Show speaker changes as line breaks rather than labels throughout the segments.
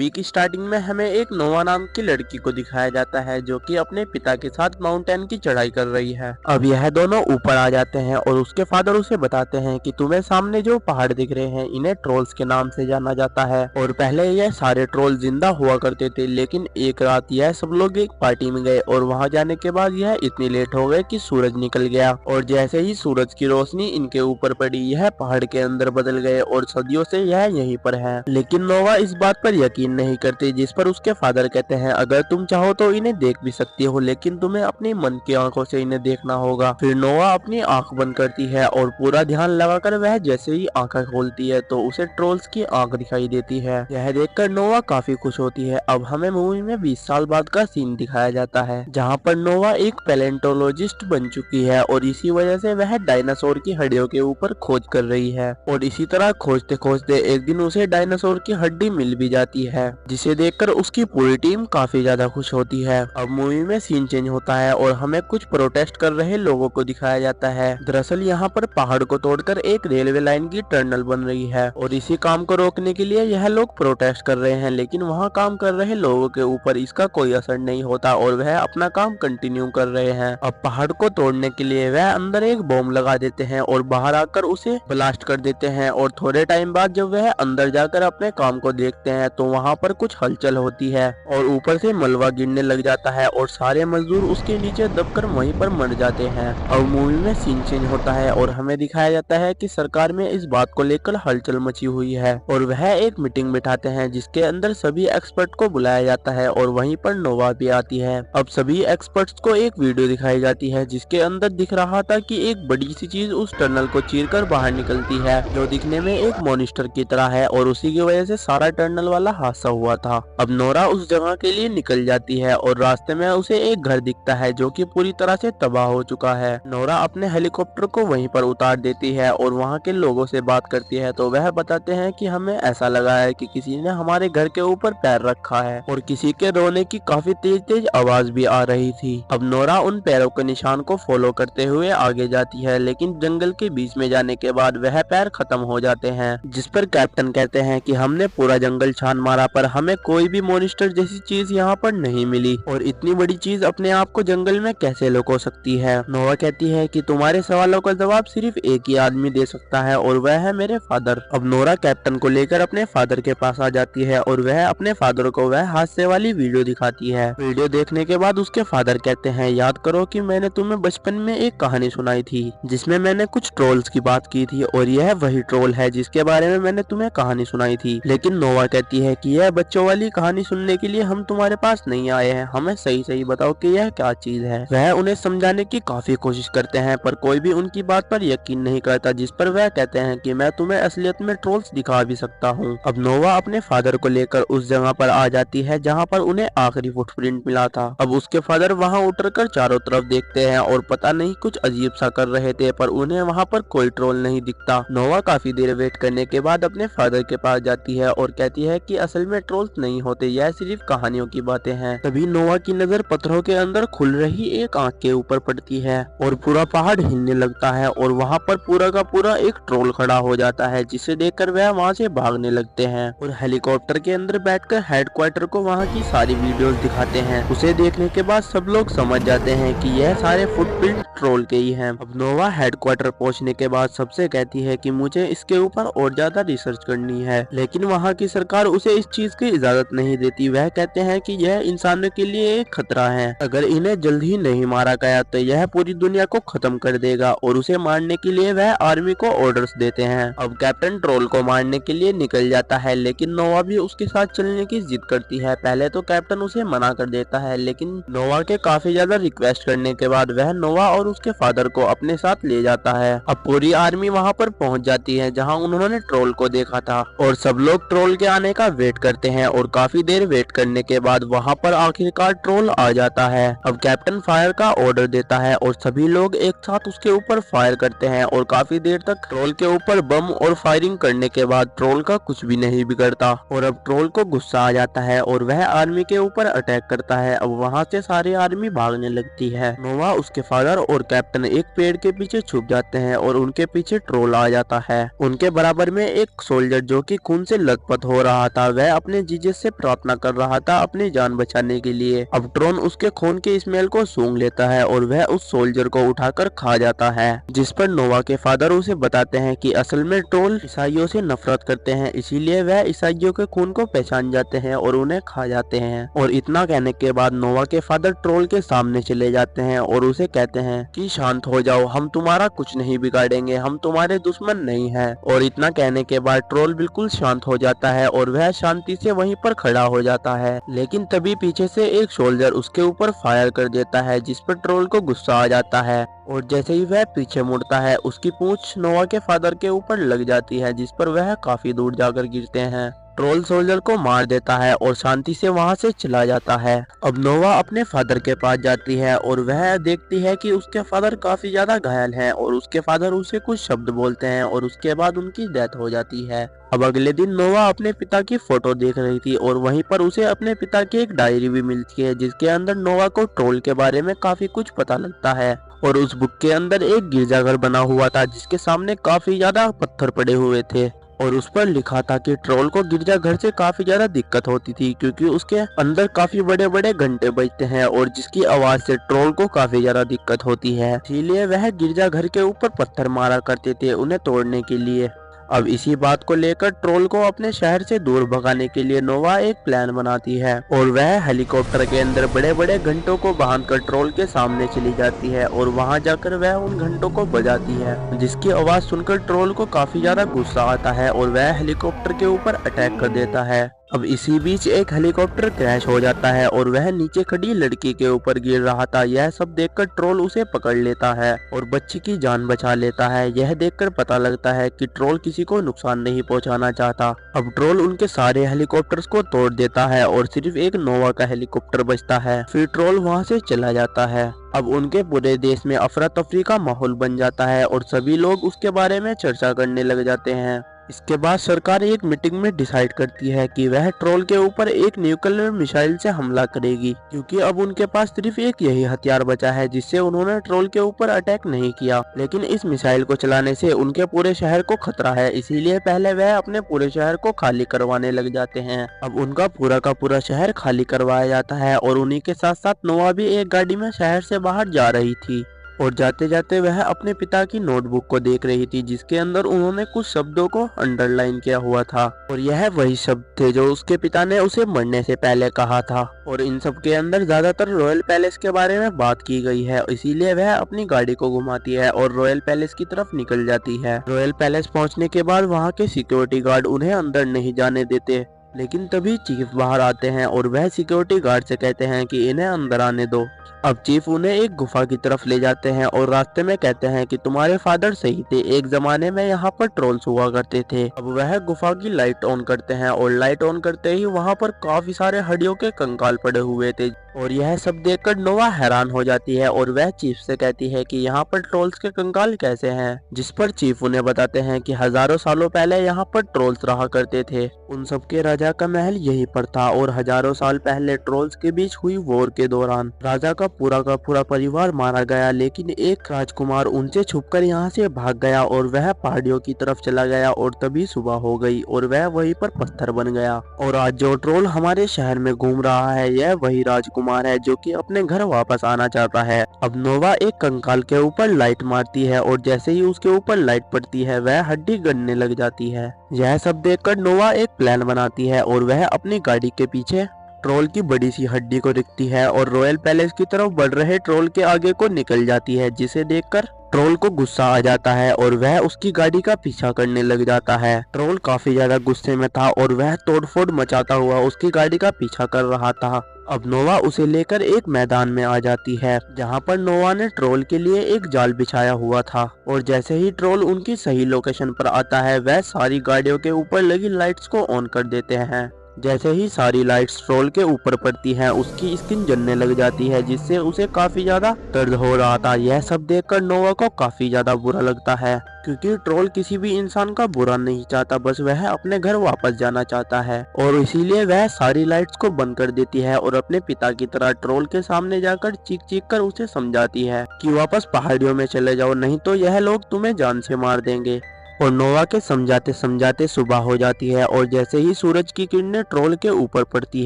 Movie की starting में हमें एक नोवा नाम की लड़की को दिखाया जाता है जो कि अपने पिता के साथ माउंटेन की चढ़ाई कर रही है। अब यह दोनों ऊपर आ जाते हैं और उसके फादर उसे बताते हैं कि तुम्हें सामने जो पहाड़ दिख रहे हैं इन्हें ट्रोल्स के नाम से जाना जाता है और पहले यह सारे ट्रोल जिंदा हुआ करते थे, लेकिन एक रात यह सब लोग एक पार्टी में गए और वहां जाने के बाद यह इतनी लेट हो गए कि सूरज निकल गया और जैसे ही सूरज की रोशनी इनके ऊपर पड़ी यह पहाड़ के अंदर बदल गए और सदियों से यह यहीं पर है। लेकिन नोवा इस बात पर यकीन नहीं करती, जिस पर उसके फादर कहते हैं अगर तुम चाहो तो इन्हें देख भी सकती हो, लेकिन तुम्हें अपनी मन की आंखों से इन्हें देखना होगा। फिर नोवा अपनी आंख बंद करती है और पूरा ध्यान लगाकर वह जैसे ही आंखें खोलती है तो उसे ट्रोल्स की आंख दिखाई देती है। यह देखकर नोवा काफी खुश होती है। अब हमें मूवी में 20 साल बाद का सीन दिखाया जाता है जहाँ पर नोवा एक पैलेंटोलॉजिस्ट बन चुकी है और इसी वजह से वह डायनासोर की हड्डियों के ऊपर खोज कर रही है और इसी तरह खोजते खोजते एक दिन उसे डायनासोर की हड्डी मिल भी जाती है, जिसे देखकर उसकी पूरी टीम काफी ज्यादा खुश होती है। अब मूवी में सीन चेंज होता है और हमें कुछ प्रोटेस्ट कर रहे लोगों को दिखाया जाता है। दरअसल यहाँ पर पहाड़ को तोड़कर एक रेलवे लाइन की टनल बन रही है और इसी काम को रोकने के लिए यह लोग प्रोटेस्ट कर रहे हैं, लेकिन वहाँ काम कर रहे लोगों के ऊपर इसका कोई असर नहीं होता और वह अपना काम कंटिन्यू कर रहे हैं। अब पहाड़ को तोड़ने के लिए वह अंदर एक बॉम्ब लगा देते हैं और बाहर आकर उसे ब्लास्ट कर देते हैं और थोड़े टाइम बाद जब वह अंदर जाकर अपने काम को देखते हैं तो वहाँ पर कुछ हलचल होती है और ऊपर से मलबा गिरने लग जाता है और सारे मजदूर उसके नीचे दबकर वहीं पर मर जाते हैं। अब मूवी में सीन चेंज होता है और हमें दिखाया जाता है कि सरकार में इस बात को लेकर हलचल मची हुई है और वह एक मीटिंग बिठाते हैं जिसके अंदर सभी एक्सपर्ट को बुलाया जाता है और वहीं पर नोवा भी आती है। अब सभी एक्सपर्ट्स को एक वीडियो दिखाई जाती है जिसके अंदर दिख रहा था कि एक बड़ी सी चीज उस टनल को चीरकर बाहर निकलती है जो दिखने में एक मॉन्स्टर की तरह है और उसी की वजह से सारा टनल वाला हादसा हुआ था। अब नोरा उस जगह के लिए निकल जाती है और रास्ते में उसे एक घर दिखता है जो कि पूरी तरह से तबाह हो चुका है। नोरा अपने हेलीकॉप्टर को वहीं पर उतार देती है और वहाँ के लोगों से बात करती है तो वह बताते हैं कि हमें ऐसा लगा है कि किसी ने हमारे घर के ऊपर पैर रखा है और किसी के रोने की काफी तेज तेज आवाज भी आ रही थी। अब नोरा उन पैरों के निशान को फॉलो करते हुए आगे जाती है, लेकिन जंगल के बीच में जाने के बाद वह पैर खत्म हो जाते हैं, जिस पर कैप्टन कहते हैं कि हमने पूरा जंगल छान मारा पर हमें कोई भी मॉन्स्टर जैसी चीज यहाँ पर नहीं मिली और इतनी बड़ी चीज अपने आप को जंगल में कैसे लुको सकती है। नोवा कहती है कि तुम्हारे सवालों का जवाब सिर्फ एक ही आदमी दे सकता है और वह है मेरे फादर। अब नोरा कैप्टन को लेकर अपने फादर के पास आ जाती है और वह अपने फादर को वह हादसे वाली वीडियो दिखाती है। वीडियो देखने के बाद उसके फादर कहते हैं याद करो कि मैंने तुम्हें बचपन में एक कहानी सुनाई थी जिसमें मैंने कुछ ट्रोल्स की बात की थी और यह वही ट्रोल है जिसके बारे में मैंने तुम्हें कहानी सुनाई थी। लेकिन नोवा कहती है कि यह बच्चों वाली कहानी सुनने के लिए हम तुम्हारे पास नहीं आए हैं, हमें सही सही बताओ कि यह क्या चीज है। वह उन्हें समझाने की काफी कोशिश करते हैं पर कोई भी उनकी बात पर यकीन नहीं करता, जिस पर वह कहते हैं कि मैं तुम्हें असलियत में ट्रोल्स दिखा भी सकता हूँ। अब नोवा अपने फादर को लेकर उस जगह पर आ जाती है जहाँ पर उन्हें आखिरी फुटप्रिंट मिला था। अब उसके फादर वहाँ उतरकर चारों तरफ देखते हैं और पता नहीं कुछ अजीब सा कर रहे थे पर उन्हें वहाँ पर कोई ट्रोल नहीं दिखता। नोवा काफी देर वेट करने के बाद अपने फादर के पास जाती है और कहती है कि असल में ट्रोल्स नहीं होते, यह सिर्फ कहानियों की बातें हैं। तभी नोवा की नजर पत्थरों के अंदर खुल रही एक आंख के ऊपर पड़ती है और पूरा पहाड़ हिलने लगता है और वहाँ पर पूरा का पूरा एक ट्रोल खड़ा हो जाता है, जिसे देखकर वह वहाँ से भागने लगते हैं और हेलीकॉप्टर के अंदर बैठकर हेडक्वार्टर को वहाँ की सारी वीडियोस दिखाते हैं। उसे देखने के बाद सब लोग समझ जाते हैं कि यह सारे फुटप्रिंट ट्रोल के ही हैं। अब नोवा हेडक्वार्टर पहुँचने के बाद सबसे कहती है कि मुझे इसके ऊपर और ज्यादा रिसर्च करनी है, लेकिन वहाँ की सरकार उसे इस चीज की इजाजत नहीं देती। वह कहते हैं कि यह इंसानों के लिए एक खतरा है, अगर इन्हें जल्द ही नहीं मारा गया तो यह पूरी दुनिया को खत्म कर देगा और उसे मारने के लिए वह आर्मी को ऑर्डर्स देते हैं। अब कैप्टन ट्रोल को मारने के लिए निकल जाता है, लेकिन नोवा भी उसके साथ चलने की जिद करती है। पहले तो कैप्टन उसे मना कर देता है, लेकिन नोवा के काफी ज्यादा रिक्वेस्ट करने के बाद वह नोवा और उसके फादर को अपने साथ ले जाता है। अब पूरी आर्मी वहाँ पर पहुँच जाती है जहाँ उन्होंने ट्रोल को देखा था और सब लोग ट्रोल के आने का वेट करते हैं और काफी देर वेट करने के बाद वहाँ पर आखिरकार ट्रोल आ जाता है। अब कैप्टन फायर का ऑर्डर देता है और सभी लोग एक साथ उसके ऊपर फायर करते हैं और काफी देर तक ट्रोल के ऊपर बम और फायरिंग करने के बाद ट्रोल का कुछ भी नहीं बिगड़ता और अब ट्रोल को गुस्सा आ जाता है और वह आर्मी के ऊपर अटैक करता है। अब वहाँ से सारी आर्मी भागने लगती है। नोवा, उसके फादर और कैप्टन एक पेड़ के पीछे छुप जाते हैं और उनके पीछे ट्रोल आ जाता है। उनके बराबर में एक सोल्जर जो कि खून से लथपथ हो रहा था वह अपने जीजस से प्रार्थना कर रहा था अपनी जान बचाने के लिए। अब ट्रोन उसके खून के स्मेल को सूंघ लेता है और वह उस सोल्जर को उठाकर खा जाता है, जिस पर नोवा के फादर उसे बताते हैं कि असल में ट्रोल ईसाइयों से नफरत करते हैं, इसीलिए वह ईसाइयों के खून को पहचान जाते हैं और उन्हें खा जाते हैं। और इतना कहने के बाद नोवा के फादर ट्रोल के सामने चले जाते हैं और उसे कहते हैं कि शांत हो जाओ, हम तुम्हारा कुछ नहीं बिगाड़ेंगे, हम तुम्हारे दुश्मन नहीं हैं। और इतना कहने के बाद ट्रोल बिल्कुल शांत हो जाता है और वह शांति से वहीं पर खड़ा हो जाता है। लेकिन तभी पीछे से एक सोल्जर उसके ऊपर फायर कर देता है, जिस पर ट्रोल को गुस्सा आ जाता है और जैसे ही वह पीछे मुड़ता है उसकी पूंछ नोवा के फादर के ऊपर लग जाती है, जिस पर वह काफी दूर जाकर गिरते हैं। ट्रोल सोल्जर को मार देता है और शांति से वहां से चला जाता है। अब नोवा अपने फादर के पास जाती है और वह देखती है कि उसके फादर काफी ज्यादा घायल हैं और उसके फादर उसे कुछ शब्द बोलते हैं और उसके बाद उनकी डेथ हो जाती है। अब अगले दिन नोवा अपने पिता की फोटो देख रही थी और वहीं पर उसे अपने पिता की एक डायरी भी मिलती है, जिसके अंदर नोवा को ट्रोल के बारे में काफी कुछ पता लगता है। और उस बुक के अंदर एक गिरजाघर बना हुआ था, जिसके सामने काफी ज्यादा पत्थर पड़े हुए थे और उस पर लिखा था कि ट्रोल को गिरजाघर से काफी ज्यादा दिक्कत होती थी, क्योंकि उसके अंदर काफी बड़े बड़े घंटे बजते हैं और जिसकी आवाज से ट्रोल को काफी ज्यादा दिक्कत होती है, इसीलिए वह गिरजाघर के ऊपर पत्थर मारा करते थे उन्हें तोड़ने के लिए। अब इसी बात को लेकर ट्रोल को अपने शहर से दूर भगाने के लिए नोवा एक प्लान बनाती है और वह हेलीकॉप्टर के अंदर बड़े बड़े घंटों को बांधकर ट्रोल के सामने चली जाती है और वहां जाकर वह उन घंटों को बजाती है, जिसकी आवाज सुनकर ट्रोल को काफी ज्यादा गुस्सा आता है और वह हेलीकॉप्टर के ऊपर अटैक कर देता है। अब इसी बीच एक हेलीकॉप्टर क्रैश हो जाता है और वह नीचे खड़ी लड़की के ऊपर गिर रहा था। यह सब देखकर ट्रोल उसे पकड़ लेता है और बच्ची की जान बचा लेता है। यह देखकर पता लगता है कि ट्रोल किसी को नुकसान नहीं पहुंचाना चाहता। अब ट्रोल उनके सारे हेलीकॉप्टर्स को तोड़ देता है और सिर्फ एक नोवा का हेलीकॉप्टर बचता है। फिर ट्रोल वहां से चला जाता है। अब उनके पूरे देश में अफरा तफरी का माहौल बन जाता है और सभी लोग उसके बारे में चर्चा करने लग जाते हैं। इसके बाद सरकार एक मीटिंग में डिसाइड करती है कि वह ट्रोल के ऊपर एक न्यूक्लियर मिसाइल से हमला करेगी, क्योंकि अब उनके पास सिर्फ एक यही हथियार बचा है जिससे उन्होंने ट्रोल के ऊपर अटैक नहीं किया। लेकिन इस मिसाइल को चलाने से उनके पूरे शहर को खतरा है, इसीलिए पहले वह अपने पूरे शहर को खाली करवाने लग जाते हैं। अब उनका पूरा का पूरा शहर खाली करवाया जाता है और उन्हीं के साथ साथ नोवा भी एक गाड़ी में शहर से बाहर जा रही थी और जाते जाते वह अपने पिता की नोटबुक को देख रही थी, जिसके अंदर उन्होंने कुछ शब्दों को अंडरलाइन किया हुआ था और यह वही शब्द थे जो उसके पिता ने उसे मरने से पहले कहा था। और इन सब के अंदर ज्यादातर रॉयल पैलेस के बारे में बात की गई है, इसीलिए वह अपनी गाड़ी को घुमाती है और रॉयल पैलेस की तरफ निकल जाती है। रॉयल पैलेस पहुंचने के बाद वहाँ के सिक्योरिटी गार्ड उन्हें अंदर नहीं जाने देते, लेकिन तभी चीफ बाहर आते हैं और वह सिक्योरिटी गार्ड से कहते हैं कि इन्हें अंदर आने दो। अब चीफ उन्हें एक गुफा की तरफ ले जाते हैं और रास्ते में कहते हैं कि तुम्हारे फादर सही थे, एक जमाने में यहाँ पर ट्रोल्स हुआ करते थे। अब वह गुफा की लाइट ऑन करते हैं और लाइट ऑन करते ही वहाँ पर काफी सारे हड्डियों के कंकाल पड़े हुए थे और यह सब देखकर नोवा हैरान हो जाती है और वह चीफ से कहती है कि यहाँ पर ट्रोल्स के कंकाल कैसे हैं, जिस पर चीफ उन्हें बताते हैं कि हजारों सालों पहले यहाँ पर ट्रोल्स रहा करते थे। उन सबके राजा का महल यहीं पर था और हजारों साल पहले ट्रोल्स के बीच हुई वॉर के दौरान राजा का पूरा परिवार मारा गया, लेकिन एक राजकुमार उनसे छुपकर यहाँ से भाग गया और वह पहाड़ियों की तरफ चला गया और तभी सुबह हो गई और वह वहीं पर पत्थर बन गया। और आज जो ट्रोल हमारे शहर में घूम रहा है यह वही राजकुमार है जो कि अपने घर वापस आना चाहता है। अब नोवा एक कंकाल के ऊपर लाइट मारती है और जैसे ही उसके ऊपर लाइट पड़ती है वह हड्डी गड़ने लग जाती है। यह सब देखकर नोवा एक प्लान बनाती है और वह अपनी गाड़ी के पीछे ट्रोल की बड़ी सी हड्डी को रखती है और रॉयल पैलेस की तरफ बढ़ रहे ट्रोल के आगे को निकल जाती है, जिसे देखकर ट्रोल को गुस्सा आ जाता है और वह उसकी गाड़ी का पीछा करने लग जाता है। ट्रोल काफी ज्यादा गुस्से में था और वह तोड़फोड़ मचाता हुआ उसकी गाड़ी का पीछा कर रहा था। अब नोवा उसे लेकर एक मैदान में आ जाती है, जहां पर नोवा ने ट्रोल के लिए एक जाल बिछाया हुआ था और जैसे ही ट्रोल उनकी सही लोकेशन पर आता है वह सारी गाड़ियों के ऊपर लगी लाइट्स को ऑन कर देते हैं। जैसे ही सारी लाइट्स ट्रोल के ऊपर पड़ती हैं उसकी स्किन जलने लग जाती है, जिससे उसे काफी ज्यादा दर्द हो रहा था। यह सब देखकर नोवा को काफी ज्यादा बुरा लगता है, क्योंकि ट्रोल किसी भी इंसान का बुरा नहीं चाहता, बस वह अपने घर वापस जाना चाहता है और इसीलिए वह सारी लाइट्स को बंद कर देती है और अपने पिता की तरह ट्रोल के सामने जाकर चीख चीख कर उसे समझाती है कि वापस पहाड़ियों में चले जाओ, नहीं तो यह लोग तुम्हें जान से मार देंगे। और नोवा के समझाते समझाते सुबह हो जाती है और जैसे ही सूरज की किरणें ट्रोल के ऊपर पड़ती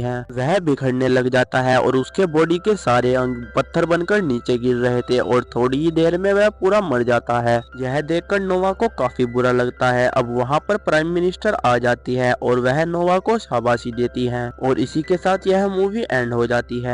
हैं वह बिखरने लग जाता है और उसके बॉडी के सारे अंग पत्थर बनकर नीचे गिर रहे थे और थोड़ी ही देर में वह पूरा मर जाता है। यह देखकर नोवा को काफी बुरा लगता है। अब वहाँ पर प्राइम मिनिस्टर आ जाती है और वह नोवा को शाबाशी देती है और इसी के साथ यह मूवी एंड हो जाती है।